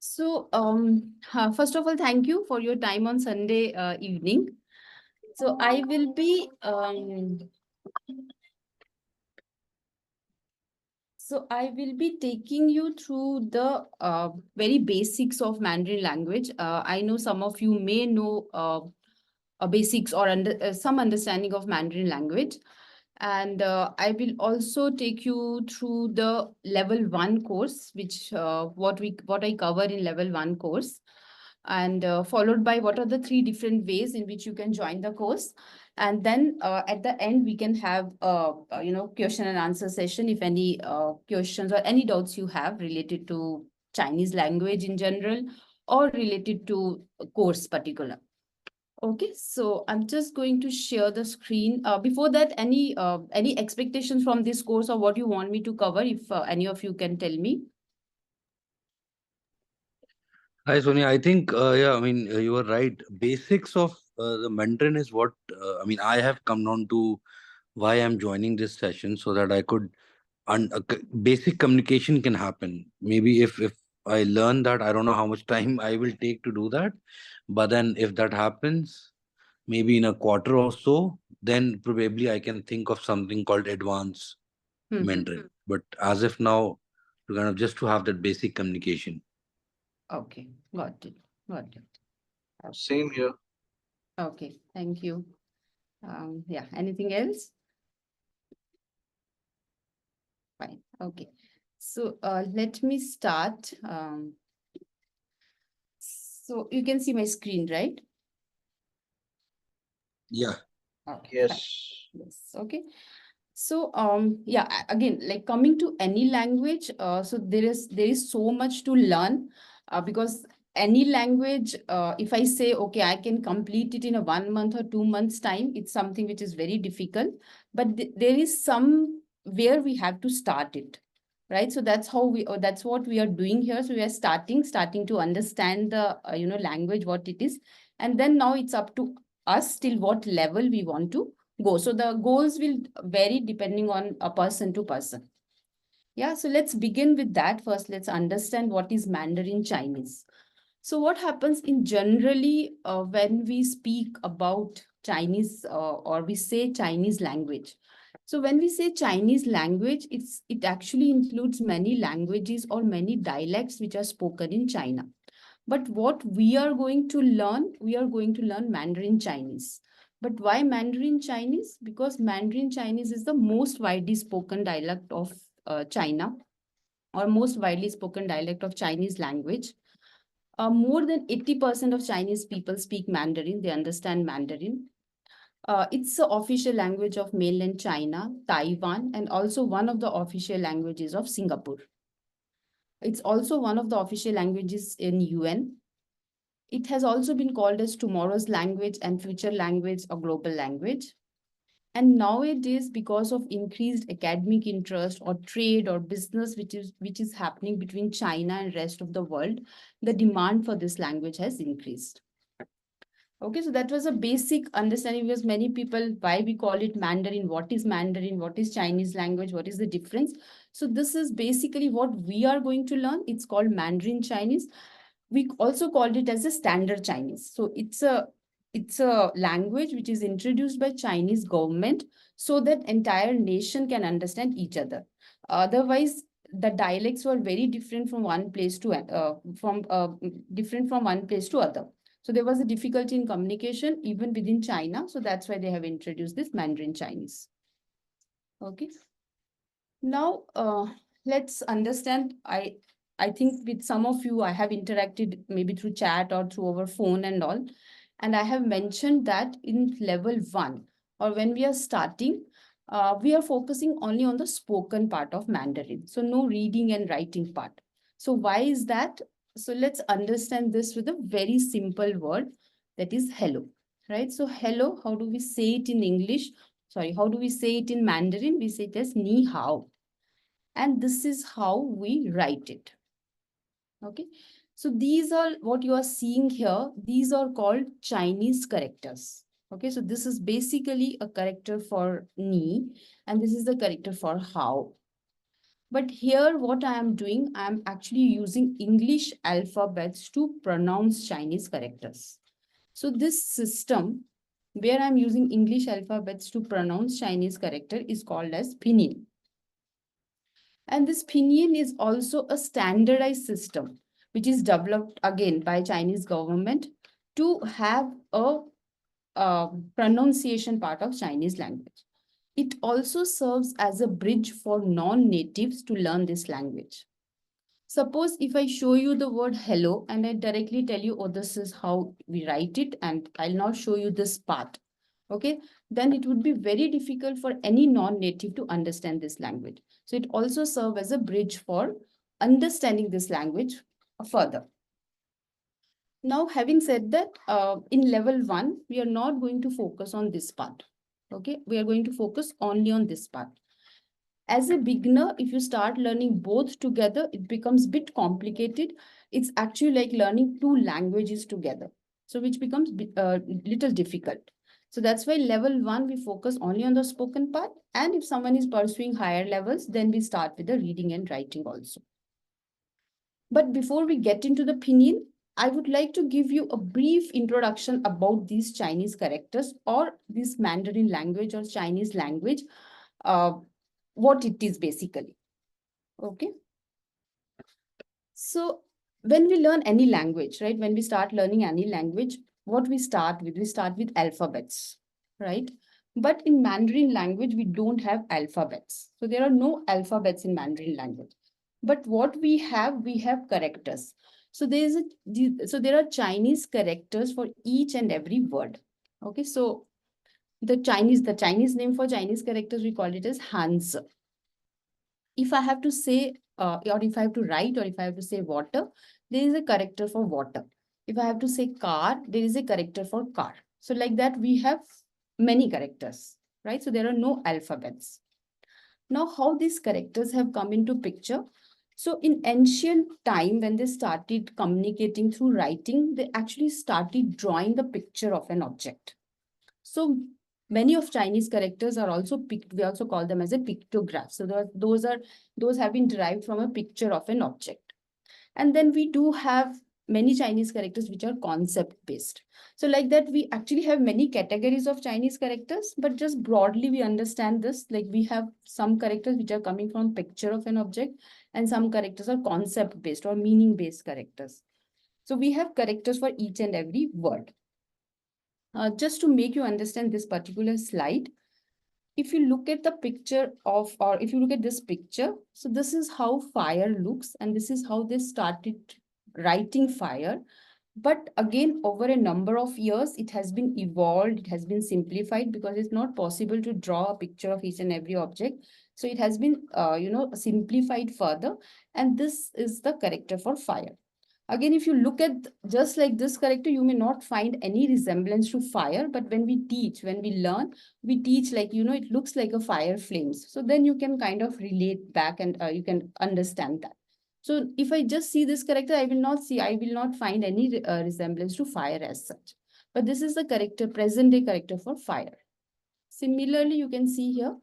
First of all, thank you for your time on Sunday evening. So I will be taking you through the very basics of Mandarin language. I know some of you may know basics or some understanding of Mandarin language. And I will also take you through the level 1 course, which what I cover in level 1 course, and followed by what are the 3 different ways in which you can join the course. And then at the end, we can have question and answer session if any questions or any doubts you have related to Chinese language in general or related to a course particular. Okay, so I'm just going to share the screen. Before that, any expectations from this course or what you want me to cover, if any of you can tell me? Hi, Sonia. I think, yeah, I mean, you are right. Basics of the Mandarin is what, I have come down to why I'm joining this session so that I could, basic communication can happen. Maybe if I learn that, I don't know how much time I will take to do that. But then if that happens, maybe in a quarter or so, then probably I can think of something called advanced Mandarin. But as of now, to kind of just to have that basic communication. Okay, got it. Got it. Same here. Okay, thank you. Yeah, anything else? Fine. Okay. So let me start. So you can see my screen, right? Yeah. Okay, fine. Yes. Yes. Okay. So yeah, again, like coming to any language, so there is so much to learn, because any language, if I say okay, I can complete it in a 1 month or 2 months time, it's something which is very difficult. But there is some where we have to start it, right? So that's how that's what we are doing here. So we are starting to understand the language, what it is, and then now it's up to us till what level we want to go. So the goals will vary depending on a person to person. Yeah, so let's begin with that. First, let's understand what is Mandarin Chinese. So what happens in generally when we speak about Chinese or we say Chinese language. So when we say Chinese language, it actually includes many languages or many dialects which are spoken in China. But what we are going to learn, we are going to learn Mandarin Chinese. But why Mandarin Chinese? Because Mandarin Chinese is the most widely spoken dialect of China, or most widely spoken dialect of Chinese language. More than 80% of Chinese people speak Mandarin, they understand Mandarin. It's the official language of mainland China, Taiwan, and also one of the official languages of Singapore. It's also one of the official languages in UN. It has also been called as tomorrow's language and future language or global language. And nowadays, because of increased academic interest or trade or business, which is happening between China and rest of the world, the demand for this language has increased. Okay, so that was a basic understanding, because many people, why we call it Mandarin, what is Mandarin, what is Chinese language, what is the difference? So this is basically what we are going to learn. It's called Mandarin Chinese. We also called it as a standard Chinese. So it's a language which is introduced by Chinese government so that entire nation can understand each other. Otherwise, the dialects were very different from one place to different from one place to other. So there was a difficulty in communication even within China. So that's why they have introduced this Mandarin Chinese. Okay. Now, let's understand. I think with some of you, I have interacted maybe through chat or through our phone and all. And I have mentioned that in level 1, or when we are starting, we are focusing only on the spoken part of Mandarin. So no reading and writing part. So why is that? So let's understand this with a very simple word, that is hello, right? So hello, how do we say it in English? Sorry, how do we say it in Mandarin? We say it as ni hao. And this is how we write it. Okay. So these are what you are seeing here. These are called Chinese characters. Okay. So this is basically a character for ni, and this is the character for how. But here, what I am doing, I am actually using English alphabets to pronounce Chinese characters. So this system where I'm using English alphabets to pronounce Chinese character is called as pinyin. And this pinyin is also a standardized system, which is developed again by Chinese government to have a pronunciation part of Chinese language. It also serves as a bridge for non-natives to learn this language. Suppose if I show you the word hello and I directly tell you, oh, this is how we write it, and I'll now show you this part. Okay, then it would be very difficult for any non-native to understand this language. So it also serves as a bridge for understanding this language further. Now, having said that, in level 1, we are not going to focus on this part. Okay, we are going to focus only on this part. As a beginner, if you start learning both together, it becomes a bit complicated. It's actually like learning two languages together. So which becomes a little difficult. So that's why level 1, we focus only on the spoken part. And if someone is pursuing higher levels, then we start with the reading and writing also. But before we get into the pinyin, I would like to give you a brief introduction about these Chinese characters or this Mandarin language or Chinese language, what it is basically. Okay. So when we learn any language, right? When we start learning any language, what we start with? We start with alphabets, right? But in Mandarin language, we don't have alphabets. So there are no alphabets in Mandarin language. But what we have characters. So there are Chinese characters for each and every word. Okay, so the Chinese name for Chinese characters, we call it as Hans. If I have to say, or if I have to write, or if I have to say water, there is a character for water. If I have to say car, there is a character for car. So like that, we have many characters, right? So there are no alphabets. Now, how these characters have come into picture? So in ancient time, when they started communicating through writing, they actually started drawing the picture of an object. So many of Chinese characters are also we also call them as a pictograph. So those have been derived from a picture of an object. And then we do have many Chinese characters which are concept based. So like that, we actually have many categories of Chinese characters, but just broadly we understand this. Like we have some characters which are coming from picture of an object, and some characters are concept based or meaning based characters. So we have characters for each and every word. Just to make you understand this particular slide, if you look at the picture of, or if you look at this picture, so this is how fire looks, and this is how they started writing fire. But again, over a number of years, it has been evolved, it has been simplified, because it's not possible to draw a picture of each and every object. So it has been, simplified further, and this is the character for fire. Again, if you look at just like this character, you may not find any resemblance to fire, but when we teach, when we learn, we teach like, it looks like a fire flames. So then you can kind of relate back, and you can understand that. So if I just see this character, I will not find any resemblance to fire as such. But this is the character, present day character for fire. Similarly, you can see here,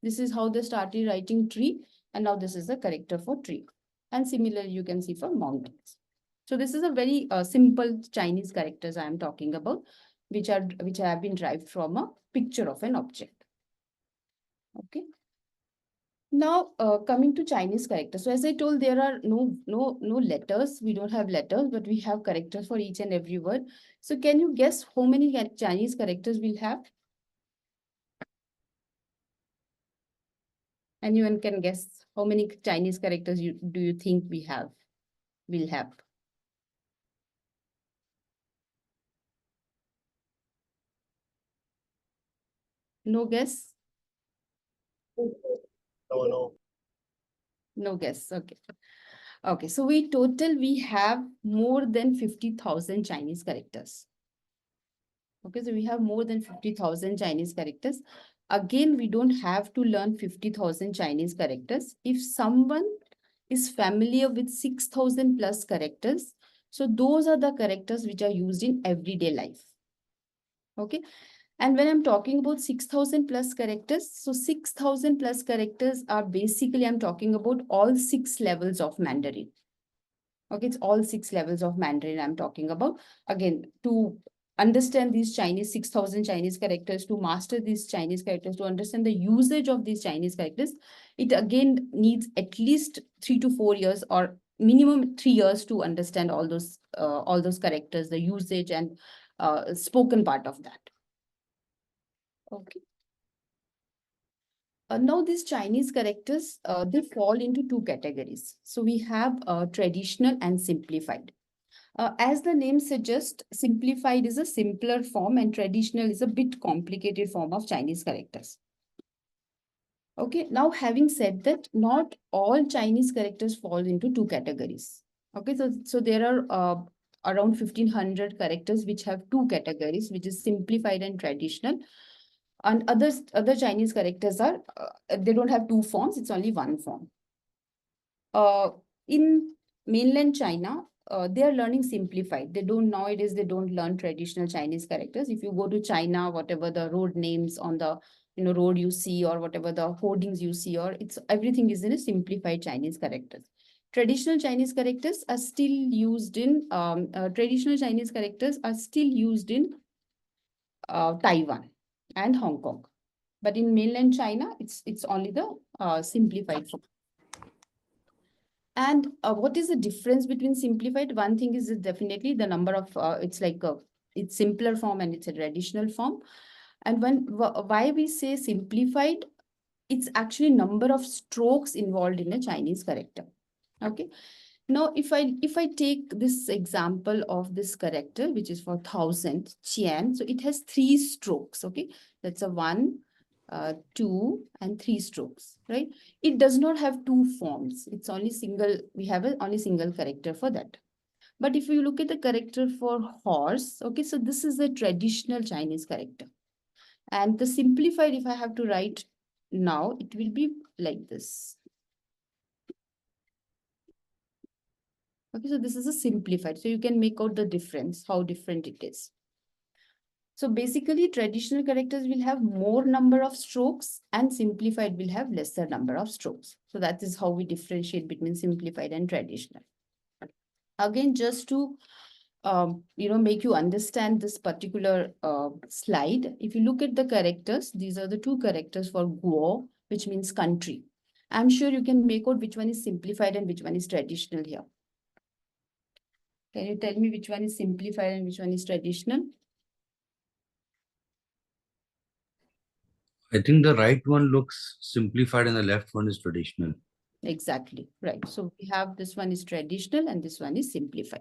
this is how they started writing tree, and now this is the character for tree. And similarly, you can see for mountains. So this is a very simple Chinese characters I am talking about, which have been derived from a picture of an object. Okay. Now, coming to Chinese characters. So as I told, there are no letters. We don't have letters, but we have characters for each and every word. So can you guess how many Chinese characters we'll have? Anyone can guess how many Chinese characters do you think we'll have? No guess? No. No guess. Okay. Okay. So we have more than 50,000 Chinese characters. Okay. So we have more than 50,000 Chinese characters. Again, we don't have to learn 50,000 Chinese characters. If someone is familiar with 6,000 plus characters, so those are the characters which are used in everyday life. Okay. And when I'm talking about 6,000 plus characters, so 6,000 plus characters are basically, I'm talking about all 6 levels of Mandarin. Okay, it's all 6 levels of Mandarin I'm talking about. Again, to understand these Chinese 6,000 Chinese characters, to master these Chinese characters, to understand the usage of these Chinese characters, it again needs at least 3 to 4 years or minimum 3 years to understand all those characters, the usage and spoken part of that. Okay. Now these Chinese characters, they fall into 2 categories. So we have traditional and simplified. As the name suggests, simplified is a simpler form and traditional is a bit complicated form of Chinese characters. Okay, now having said that, not all Chinese characters fall into 2 categories. Okay, so there are around 1,500 characters which have 2 categories, which is simplified and traditional. And other Chinese characters are, they don't have 2 forms, it's only 1 form. In mainland China, they are learning simplified. Nowadays, they don't learn traditional Chinese characters. If you go to China, whatever the road names on the road you see, or whatever the hoardings you see, or it's everything is in a simplified Chinese characters. Traditional Chinese characters are still used in Taiwan and Hong Kong. But in mainland China, it's only the simplified form. And what is the difference between simplified? One thing is definitely the number of, it's simpler form and it's a traditional form. And why we say simplified, it's actually number of strokes involved in a Chinese character. Okay. Now, if I take this example of this character, which is for 1,000, Qian, so it has 3 strokes. Okay. That's a 1, 2, and 3 strokes, right? It does not have 2 forms. It's only single, we have only single character for that. But if you look at the character for horse, okay, so this is a traditional Chinese character. And the simplified, if I have to write now, it will be like this. Okay, so this is a simplified. So you can make out the difference, how different it is. So basically, traditional characters will have more number of strokes and simplified will have lesser number of strokes. So that is how we differentiate between simplified and traditional. Again, just to make you understand this particular slide, if you look at the characters, these are the 2 characters for Guo, which means country. I'm sure you can make out which one is simplified and which one is traditional here. Can you tell me which one is simplified and which one is traditional? I think the right one looks simplified and the left one is traditional. Exactly, right. So we have this one is traditional and this one is simplified.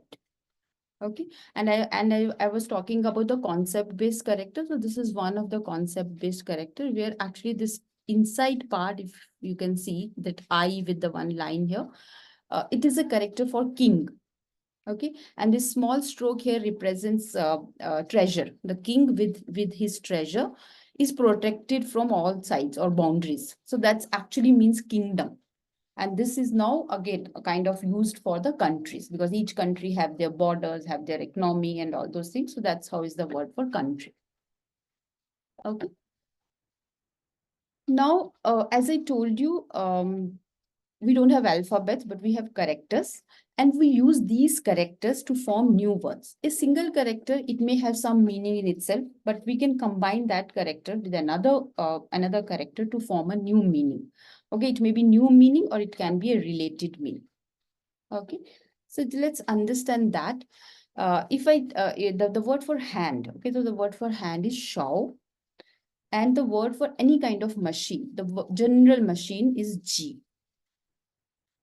Okay, and I was talking about the concept-based character. So this is one of the concept-based character where actually this inside part, if you can see that I with the one line here, it is a character for king. Okay, and this small stroke here represents treasure. The king with his treasure is protected from all sides or boundaries. So that's actually means kingdom. And this is now again kind of used for the countries because each country have their borders, have their economy and all those things. So that's how is the word for country. Okay. Now, as I told you, we don't have alphabets, but we have characters. And we use these characters to form new words. A single character, it may have some meaning in itself, but we can combine that character with another character to form a new meaning. Okay, it may be new meaning or it can be a related meaning. Okay, so let's understand that. The word for hand, okay, so the word for hand is shao, and the word for any kind of machine, the general machine is ji.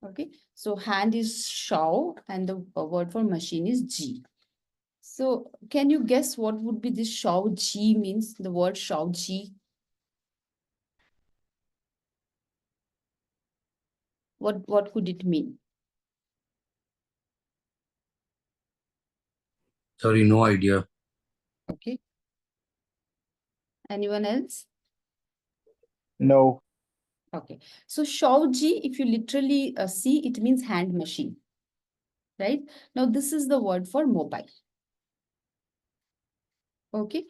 Okay, so hand is shao and the word for machine is ji. So can you guess what would be this shao ji means, the word shao ji? What could it mean? Sorry, no idea. Okay. Anyone else? No. Okay. So Shaoji, if you literally see, it means hand machine, right? Now this is the word for mobile. Okay.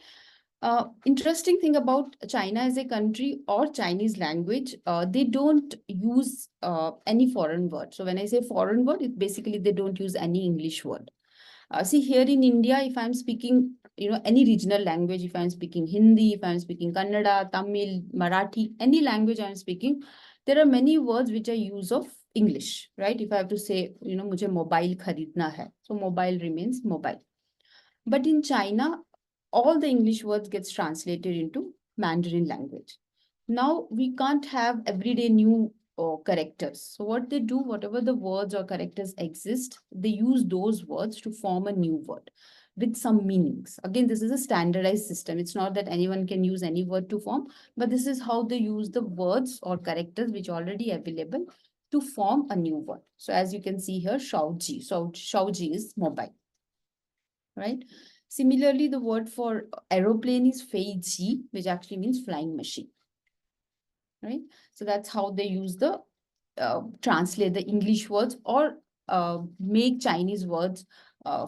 Interesting thing about China as a country or Chinese language, they don't use any foreign word. So when I say foreign word, it basically they don't use any English word. See, here in India, if I'm speaking, any regional language, if I'm speaking Hindi, if I'm speaking Kannada, Tamil, Marathi, any language I'm speaking, there are many words which are use of English, right? If I have to say, मुझे mobile खरीदना है, so mobile remains mobile. But in China, all the English words gets translated into Mandarin language. Now we can't have everyday new characters. So what they do, whatever the words or characters exist, they use those words to form a new word with some meanings. Again, this is a standardized system. It's not that anyone can use any word to form, but this is how they use the words or characters which are already available to form a new word. So as you can see here, Shaoji. So Shaoji is mobile, right? Similarly, the word for aeroplane is Feiji, which actually means flying machine, right? So that's how they use the translate the English words or make Chinese words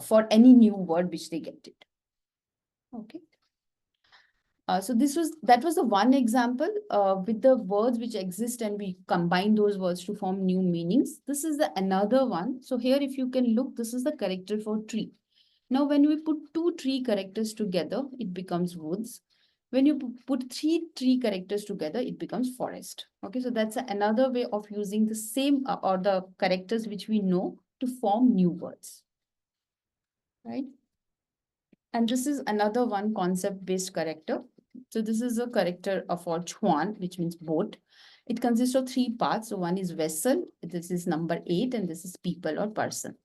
for any new word which they get it. Okay. So that was the one example with the words which exist and we combine those words to form new meanings. This is the another one. So here, if you can look, this is the character for tree. Now, when we put two tree characters together, it becomes woods. When you put three tree characters together, it becomes forest. Okay, so that's another way of using the same or the characters which we know to form new words, right? And this is another one concept-based character. So this is a character for Chuan, which means boat. It consists of three parts. So one is vessel, this is number 8, and this is people or person.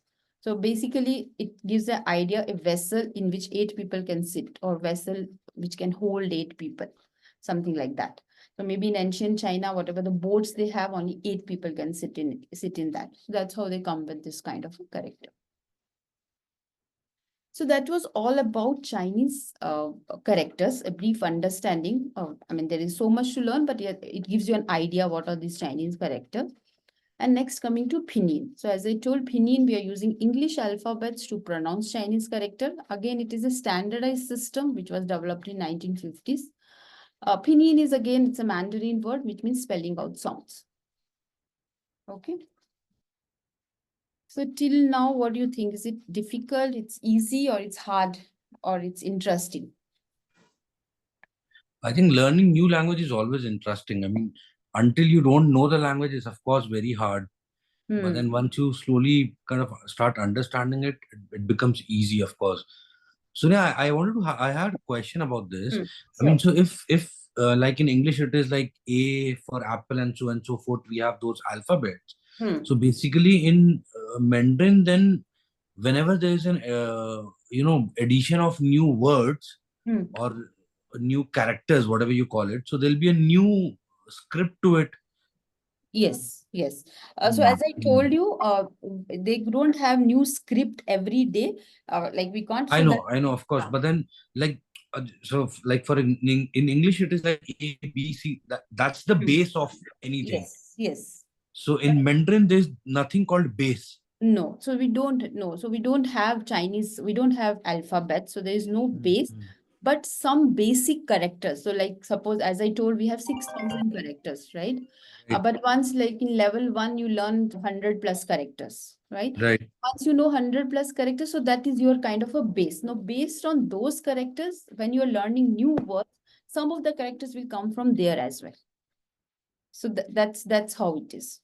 So basically, it gives the idea a vessel in which 8 people can sit, or vessel which can hold 8 people, something like that. So maybe in ancient China, whatever the boats they have, only 8 people can sit in that. So that's how they come with this kind of a character. So that was all about Chinese characters, a brief understanding. I mean, there is so much to learn, but it gives you an idea what are these Chinese characters. And next, coming to pinyin. So as I told, pinyin, we are using English alphabets to pronounce Chinese character. Again, it is a standardized system which was developed in 1950s. Pinyin is again, it's a Mandarin word, which means spelling out sounds. Okay. So till now, what do you think? Is it difficult, it's easy, or it's hard, or it's interesting? I think learning new language is always interesting. I mean, until you don't know the language, it's of course very hard. But then once you slowly kind of start understanding it, it becomes easy, of course. So yeah, I wanted to. I had a question about this. I mean, so if like in English, it is like A for apple and so forth. We have those alphabets. So basically, in Mandarin, then whenever there is an addition of new words or new characters, whatever you call it, so there'll be a new script to it. Yes, yes. So as I told you, they don't have new script every day. Like we can't. So that I know, of course, but then like like for in English, it is like A, B, C. That's the base of anything. yes, yes. So in Mandarin, there's nothing called base. No, so we don't know. So we don't have Chinese, we don't have alphabet. So there is no base, but some basic characters. So like suppose, as I told, we have 6,000 characters, right? Right. But once like in level 1, you learn 100 plus characters, right? Right. Once you know 100 plus characters, so that is your kind of a base. Now, based on those characters, when you're learning new words, some of the characters will come from there as well. So that's how it is.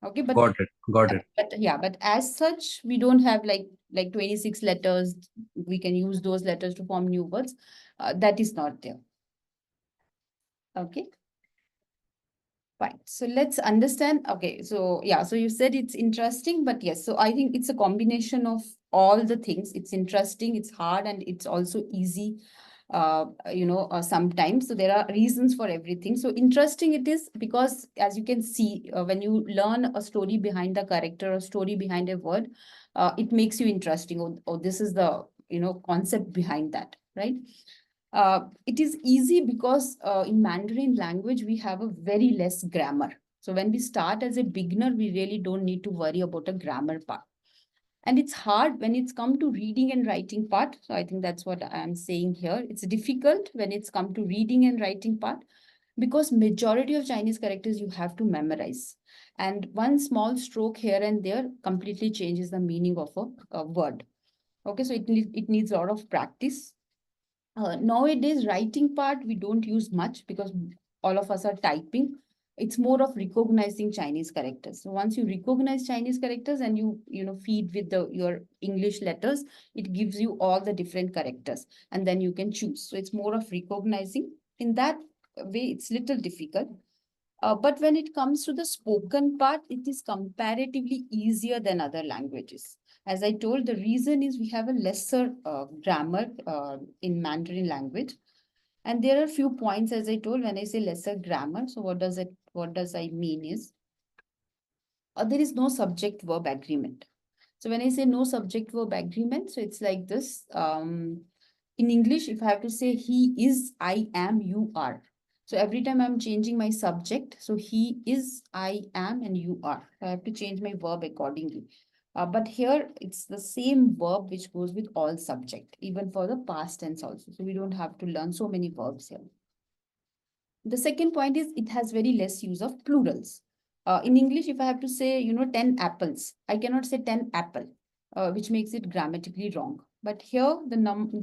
Okay, but Got it. Got it. but as such, we don't have like 26 letters. We can use those letters to form new words. That is not there. Okay. Fine. So let's understand. Okay. So yeah, so you said it's interesting, but yes, so I think it's a combination of all the things. It's interesting, it's hard, and it's also easy. Sometimes. So there are reasons for everything. So interesting it is because, as you can see, when you learn a story behind the character, a story behind a word, it makes you interesting. Oh, this is the concept behind that, right? It is easy because in Mandarin language, we have a very less grammar. So when we start as a beginner, we really don't need to worry about a grammar part. And it's hard when it's come to reading and writing part. So I think that's what I'm saying here. It's difficult when it's come to reading and writing part, because majority of Chinese characters you have to memorize. And one small stroke here and there completely changes the meaning of a word. Okay, so it needs a lot of practice. Nowadays, writing part we don't use much because all of us are typing. It's more of recognizing Chinese characters. So once you recognize Chinese characters and you feed with your English letters, it gives you all the different characters, and then you can choose. So it's more of recognizing. In that way, it's little difficult. But when it comes to the spoken part, it is comparatively easier than other languages. As I told, the reason is we have a lesser grammar in Mandarin language. And there are few points, as I told, when I say lesser grammar. So what does I mean is, there is no subject verb agreement. So when I say no subject verb agreement, so it's like this. In English, if I have to say he is, I am, you are. So every time I'm changing my subject, so he is, I am, and you are. I have to change my verb accordingly. But here it's the same verb which goes with all subject, even for the past tense also. So we don't have to learn so many verbs here. The second point is it has very less use of plurals. In English, if I have to say, 10 apples, I cannot say 10 apple, which makes it grammatically wrong. But here, the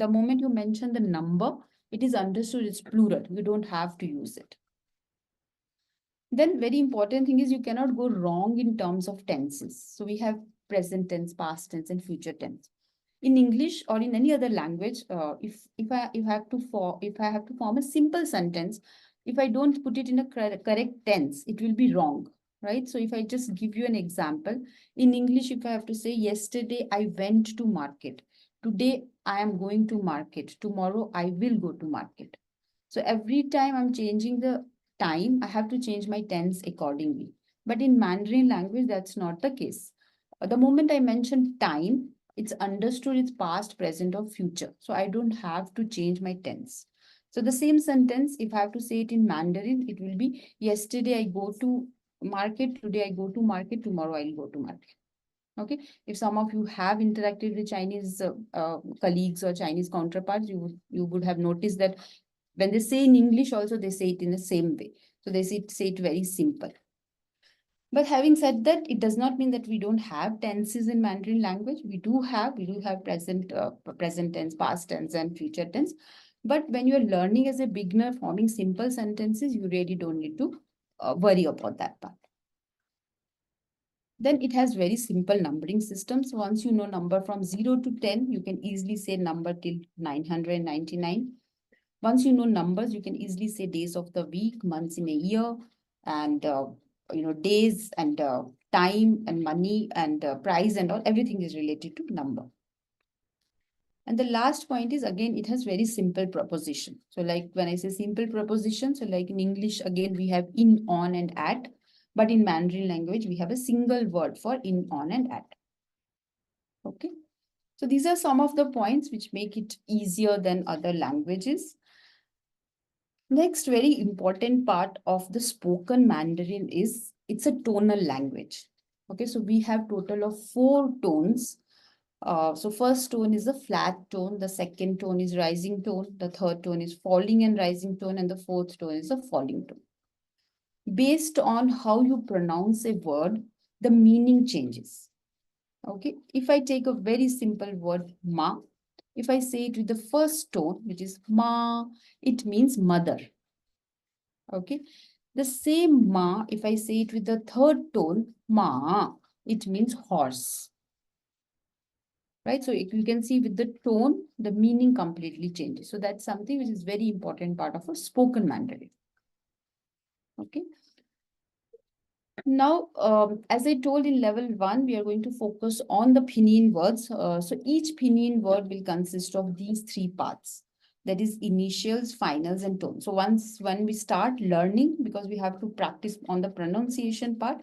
moment you mention the number, it is understood it's plural. You don't have to use it. Then very important thing is you cannot go wrong in terms of tenses. So we have present tense, past tense, and future tense. In English or in any other language, if I have to form a simple sentence, if I don't put it in a correct tense, it will be wrong, right? So if I just give you an example, in English, if I have to say, yesterday I went to market, today I am going to market, tomorrow I will go to market. So every time I'm changing the time, I have to change my tense accordingly. But in Mandarin language, that's not the case. The moment I mention time, it's understood it's past, present, or future. So I don't have to change my tense. So the same sentence, if I have to say it in Mandarin, it will be, yesterday I go to market, today I go to market, tomorrow I'll go to market. Okay. If some of you have interacted with Chinese colleagues or Chinese counterparts, you would have noticed that when they say in English also, they say it in the same way. So they say it very simple. But having said that, it does not mean that we don't have tenses in Mandarin language. We do have present tense, past tense, and future tense. But when you're learning as a beginner, forming simple sentences, you really don't need to worry about that part. Then it has very simple numbering systems. Once you know number from 0 to 10, you can easily say number till 999. Once you know numbers, you can easily say days of the week, months in a year, and days and time and money and price and all, everything is related to number. And the last point is, again, it has very simple proposition. So like when I say simple proposition, so like in English, again, we have in, on, and at. But in Mandarin language, we have a single word for in, on, and at. Okay. So these are some of the points which make it easier than other languages. Next, very important part of the spoken Mandarin is it's a tonal language. Okay, so we have total of 4 tones. So first tone is a flat tone, the second tone is rising tone, the third tone is falling and rising tone, and the fourth tone is a falling tone. Based on how you pronounce a word, the meaning changes. Okay, if I take a very simple word, ma, if I say it with the first tone, which is ma, it means mother. Okay, the same ma, if I say it with the third tone, ma, it means horse. Right, so you can see with the tone, the meaning completely changes. So that's something which is very important part of a spoken Mandarin. Okay. Now, as I told in level 1, we are going to focus on the pinyin words. So each pinyin word will consist of these 3 parts. That is initials, finals, and tone. So when we start learning, because we have to practice on the pronunciation part,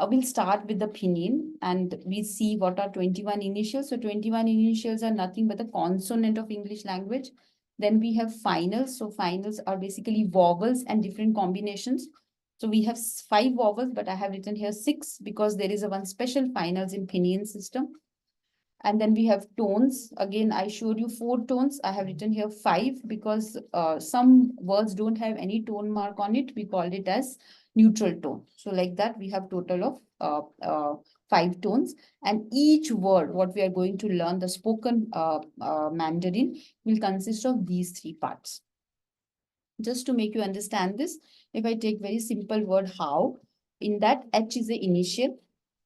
we'll start with the pinyin and we see what are 21 initials. So 21 initials are nothing but the consonant of English language. Then we have finals. So finals are basically vowels and different combinations. So we have 5 vowels, but I have written here 6 because there is a one special finals in pinyin system. And then we have tones. Again, I showed you 4 tones. I have written here 5 because some words don't have any tone mark on it. We called it as neutral tone. So like that, we have total of 5 tones. And each word, what we are going to learn, the spoken Mandarin, will consist of these 3 parts. Just to make you understand this, if I take very simple word how, in that H is the initial,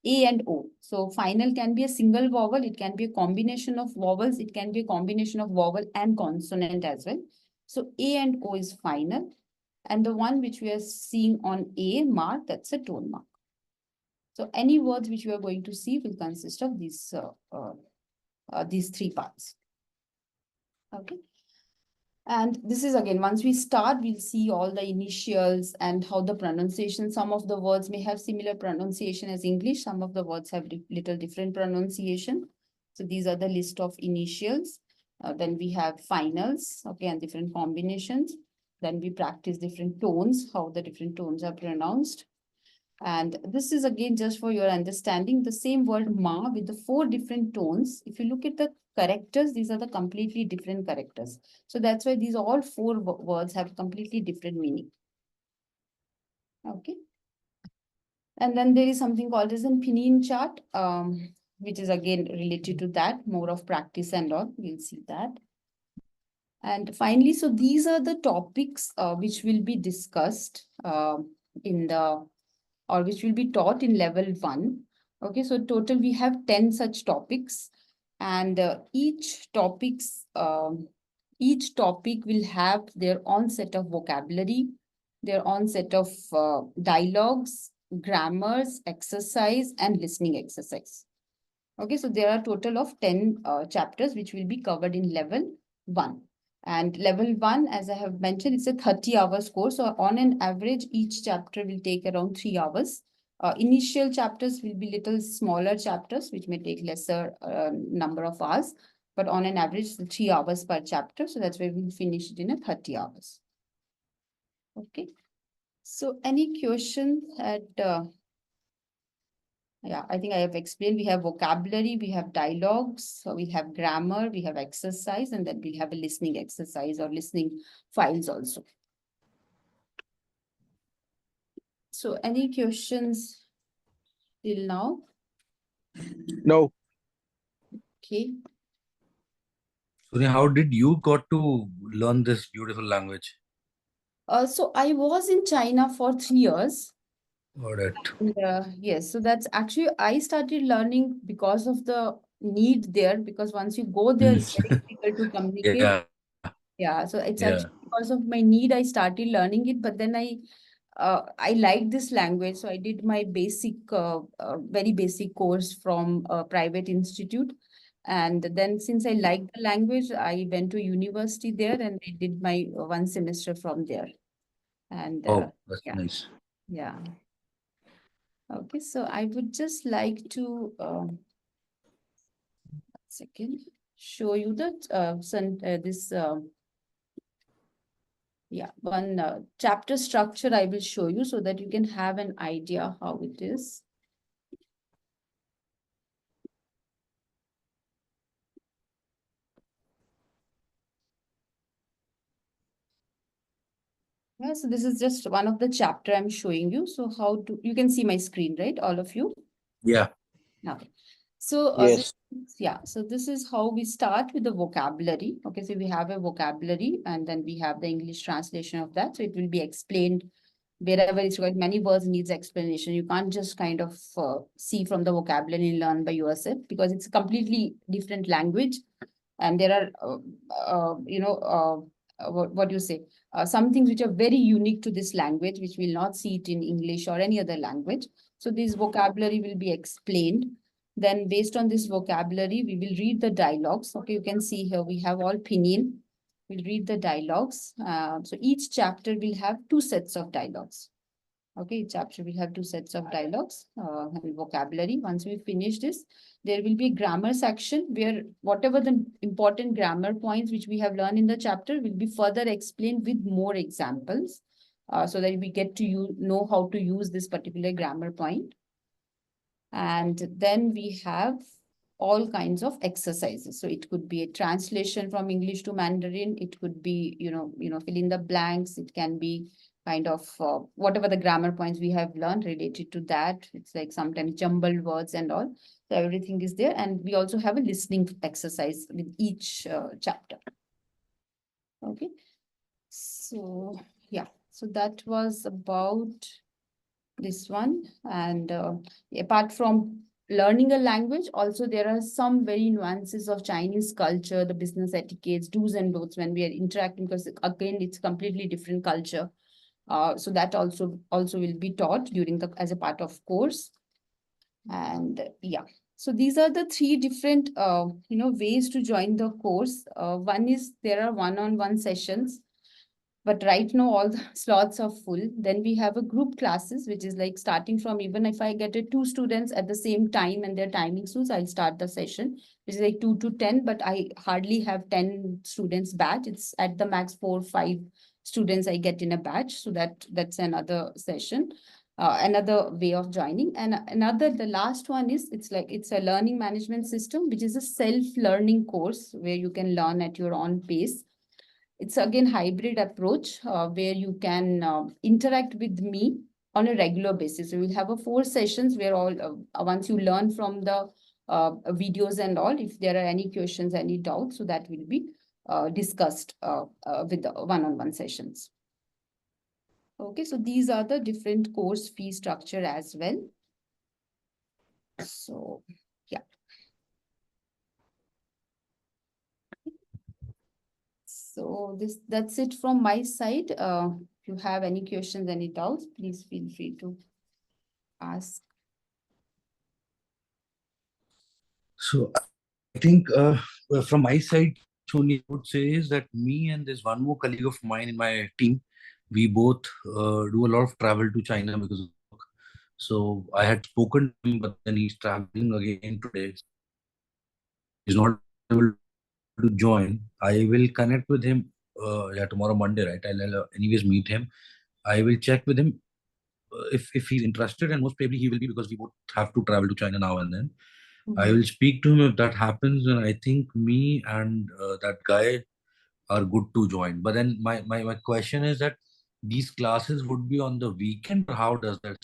A and O. So final can be a single vowel, it can be a combination of vowels, it can be a combination of vowel and consonant as well. So A and O is final. And the one which we are seeing on A mark, that's a tone mark. So any words which we are going to see will consist of these 3 parts. Okay. And this is again, once we start, we'll see all the initials and how the pronunciation, some of the words may have similar pronunciation as English, some of the words have little different pronunciation. So these are the list of initials. Then we have finals, okay, and different combinations. Then we practice different tones, how the different tones are pronounced. And this is again just for your understanding, the same word ma with the 4 different tones. If you look at the characters, these are the completely different characters. So that's why these all 4 words have completely different meaning. Okay. And then there is something called as a pinyin chart, which is again related to that, more of practice and all. We'll see that. And finally, so these are the topics which will be discussed in the or which will be taught in level 1. Okay, so total we have 10 such topics, and each topic will have their own set of vocabulary, their own set of dialogues, grammars, exercise, and listening exercise. Okay, so there are total of 10 chapters which will be covered in level 1. And level 1, as I have mentioned, it's a 30 hours course. So on an average, each chapter will take around 3 hours. Initial chapters will be little smaller chapters, which may take lesser number of hours. But on an average, 3 hours per chapter. So that's why we'll finish it in a 30 hours. Okay. So any question at... yeah, I think I have explained. We have vocabulary, we have dialogues, so we have grammar, we have exercise, and then we have a listening exercise or listening files also. So any questions till now? No. Okay. Sonia, how did you got to learn this beautiful language? So I was in China for 3 years. Got it. And, yes, so that's actually, I started learning because of the need there, because once you go there, it's very difficult to communicate. Yeah, so it's actually because of my need, I started learning it, but then I like this language. So I did my basic, very basic course from a private institute. And then since I liked the language, I went to university there and I did my 1 semester from there. And that's yeah, nice. yeah. Okay, so I would just like to, second, show you that this, yeah, one chapter structure I will show you so that you can have an idea how it is. Yeah, so this is just one of the chapter I'm showing you. So how to, you can see my screen, right? All of you? Yeah. Okay. So Yes. yeah, so this is how we start with the vocabulary. Okay, so we have a vocabulary and then we have the English translation of that. So it will be explained wherever it's required. Many words needs explanation. You can't just kind of see from the vocabulary and learn by yourself because it's a completely different language. And there are, what do you say? Some things which are very unique to this language, which will not see it in English or any other language. So this vocabulary will be explained. Then based on this vocabulary, we will read the dialogues. Okay, you can see here we have all pinyin. We'll read the dialogues. So each chapter will have 2 sets of dialogues. Okay, each chapter will have 2 sets of dialogues and vocabulary. Once we finish this, there will be a grammar section where whatever the important grammar points which we have learned in the chapter will be further explained with more examples so that we get to know how to use this particular grammar point. And then we have all kinds of exercises. So it could be a translation from English to Mandarin. It could be, fill in the blanks. It can be kind of whatever the grammar points we have learned related to that. It's like sometimes jumbled words and all. So everything is there. And we also have a listening exercise with each chapter. Okay. So, yeah. So that was about this one. And apart from learning a language, also there are some very nuances of Chinese culture, the business etiquettes, do's and don'ts when we are interacting, because again, it's completely different culture. So that also will be taught during the as a part of course. And yeah, so these are the three different ways to join the course. One is there are one-on-one sessions, but right now all the slots are full. Then we have a group classes, which is like starting from, even if I get two students at the same time and their timing suits, I'll start the session, which is like 2 to 10, but I hardly have 10 students batch. It's at the max 4 or 5 students I get in a batch. So that's another session. Another way of joining. And the last one is, it's a learning management system, which is a self-learning course where you can learn at your own pace. It's again hybrid approach where you can interact with me on a regular basis. So we'll have 4 sessions where all once you learn from the videos and all, if there are any questions, any doubts, so that will be discussed with the one-on-one sessions. Okay, so these are the different course fee structure as well. So, yeah. So that's it from my side. If you have any questions, any doubts, please feel free to ask. So I think from my side, Sonia, I would say is that me and there's one more colleague of mine in my team, we both do a lot of travel to China because of work. So I had spoken to him, but then he's traveling again today. So he's not able to join. I will connect with him tomorrow Monday, right? I'll anyways meet him. I will check with him if he's interested, and most probably he will be, because we both have to travel to China now and then. I will speak to him if that happens, and I think me and that guy are good to join. But then my question is that these classes would be on the weekend, or how does that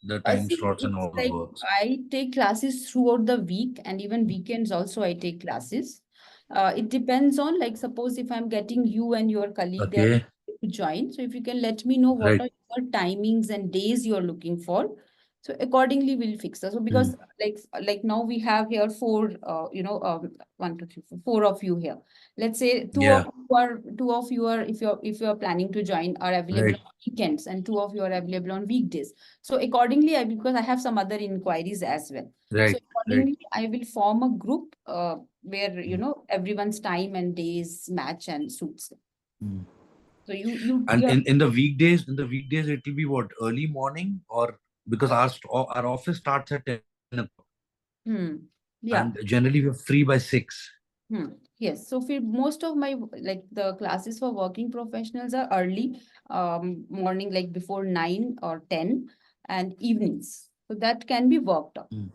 the time See, slots and it's all like works? I take classes throughout the week, and even weekends also I take classes. It depends on, like, suppose if I'm getting you and your colleague there Okay, to join. So if you can let me know what right. are your timings and days you're looking for. So accordingly we'll fix that. So Mm. because like now we have here 4, 1, 2, 3, 4, 4 of you here. Let's say Yeah, two of you are, if you're planning to join, are available right, on weekends, and 2 of you are available on weekdays. So accordingly, because I have some other inquiries as well. So right, right. accordingly, I will form a group where, Mm. everyone's time and days match and suits them. Mm. So you And you're in the weekdays, it will be what, early morning, or because our office starts at 10 o'clock, yeah. and generally we're free by 6. Yes. So for most of my, like, the classes for working professionals are early morning, like before 9 or 10, and evenings. So that can be worked on. Mm.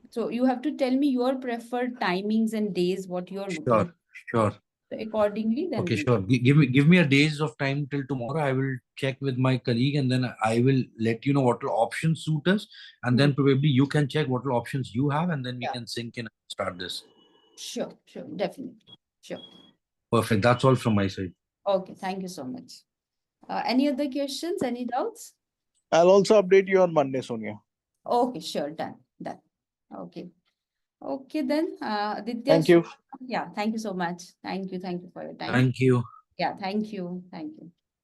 So you have to tell me your preferred timings and days, what you're Sure, looking. sure. So accordingly, then Okay, we'll. sure. Give me a days of time till tomorrow. I will check with my colleague, and then I will let you know what all options suit us, and Hmm. then probably you can check what all options you have, and then we Yeah, can sync in and start this. sure, definitely. Sure. Perfect. That's all from my side. Okay, thank you so much. Any other questions, any doubts? I'll also update you on Monday, Sonia. Okay, sure, done. Okay. Okay, then, Aditya, Thank you. yeah, thank you so much. Thank you for your time. Thank you. Yeah, thank you.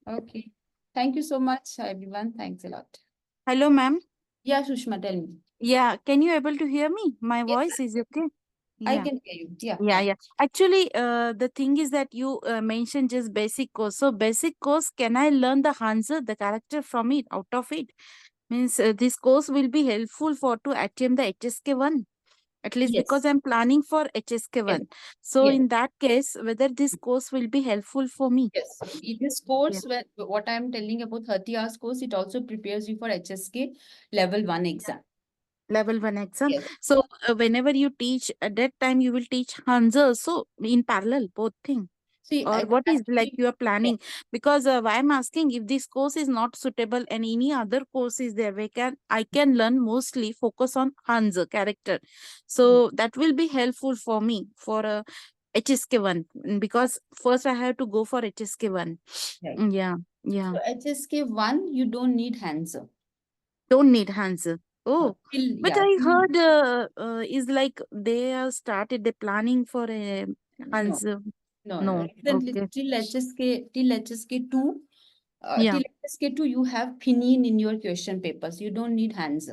Okay. Thank you so much, everyone. Thanks a lot. Hello, ma'am. Yeah, Sushma, tell me. Yeah, can you able to hear me? My Yes, voice is okay? I Yeah. can hear you. Yeah. Yeah. Actually, the thing is that you mentioned just basic course. So basic course, can I learn the Hansa, the character from it, out of it? Means this course will be helpful for to attempt the HSK1, at least because Yes. I'm planning for Yes. HSK1. So Yes. in that case, whether this course will be helpful for me? Yes. In this Yeah. course, what I'm telling about 30 hours course, it also prepares you for HSK level 1 exam. Level 1 exam. Yes. So whenever you teach at that time, you will teach Hansa also in parallel, both thing. See, Or I what is like actually, you are planning? Because why I'm asking, if this course is not suitable and any other course is there, I can learn mostly focus on Hansa character. So that will be helpful for me for HSK1, because first I have to go for HSK1. right. Yeah, yeah. So HSK 1, you don't need hands. Don't need Hansa. No, Oh, till, but yeah, I till, heard is like they are started the planning for a no, Hansa. no. No, Recently, okay. till HSK 2, Yeah. till HSK 2, you have pinyin in your question papers. You don't need hands.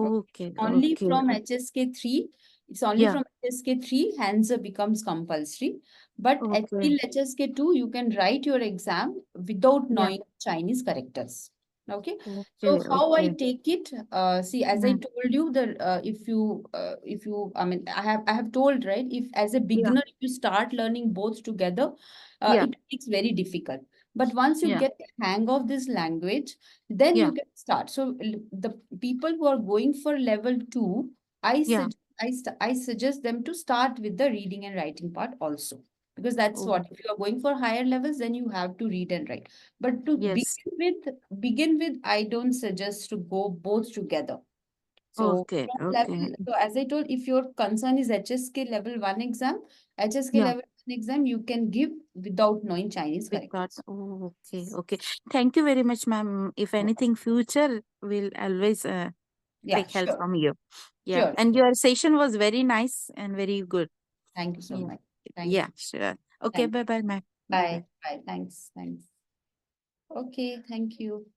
Okay. Okay, Only okay. from HSK 3, it's only Yeah, from HSK 3, hands becomes compulsory. But at okay. till HSK 2, you can write your exam without Yeah, knowing Chinese characters. Okay. So okay, how I okay. take it, see, as I Mm, told you, the if you, I mean, I have told, right, if as a yeah, beginner, if you start learning both together, yeah, it is very difficult. But once you yeah, get the hang of this language, then yeah, you can start. So the people who are going for level 2, I yeah. suggest I suggest them to start with the reading and writing part also, because that's Oh, what, if you are going for higher levels, then you have to read and write. But to yes. begin with, I don't suggest to go both together. So Okay, from okay. level, so as I told, if your concern is HSK level 1 exam, HSK Yeah. level 1 exam you can give without knowing Chinese With that. characters. Oh, okay, okay. Thank you very much, ma'am. If anything future, we'll always Yeah, take help sure, from you. Yeah. sure. And your session was very nice and very good. Thank you so Yeah. much. Thank Yeah, you. sure. Okay, Thank you. bye bye, ma'am. Bye Bye. bye. Bye. Thanks. Thanks. Okay, thank you.